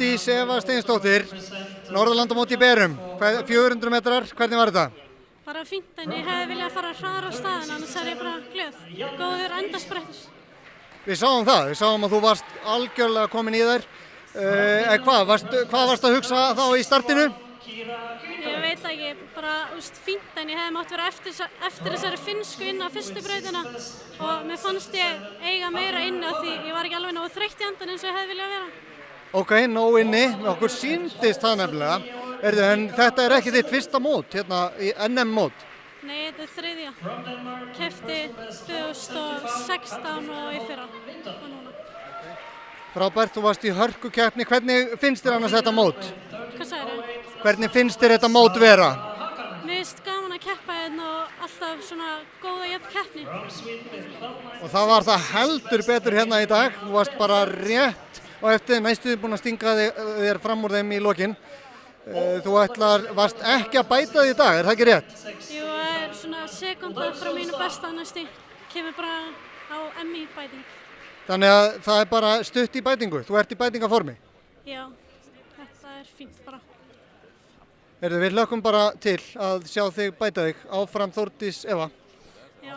Þórdís Eva Steinsdóttir, Norðurlandamót í berum, 400 metrar, hvernig var þetta? Bara fínt, en ég hefði viljað fara hraðar á staðinn, annars er ég bara glöð. Góður endasprettur. Við sáum það, við sáum að þú varst algjörlega komin í þær. Hvað varst að hugsa þá í startinu? Ég veit ekki, bara fínt, en ég hefði mátt vera eftir þessari finnsku inn á fyrstu brautina og mér fannst ég eiga meira inni af því ég var ekki alveg nógu þreytt í endan eins og ég hefði viljað vera. Ok, nóg inni, okkur sýndist það nefnilega. En þetta er ekki þitt fyrsta mót, hérna í NM mót? Nei, þetta er þriðja. Keppti 2016 og í fyrra og núna. Frábært, þú varst í hörkukeppni. Hvernig finnst þér annars þetta mót? Hvað sagðirðu? Hvernig finnst þér þetta mót vera? Mér finnst gaman að keppa hérna og alltaf svona góða jöfn keppni. Og það var það heldur betur hérna í dag. Þú varst bara rétt og eftir næstuði búin að stinga þér fram úr þeim í lokin. Þú varst ekki að bæta þig í dag, er það ekki rétt? Jú, það er svona sekúnda frá mínu besta næstu. Kemur bara á MI bæting. Þannig að það er bara stutt í bætingu. Þú ert í bætingaformi? Já, þetta er fínt bara. Við hlökkum bara til að sjá þig bæta þig. Áfram Þórdís Eva. Já.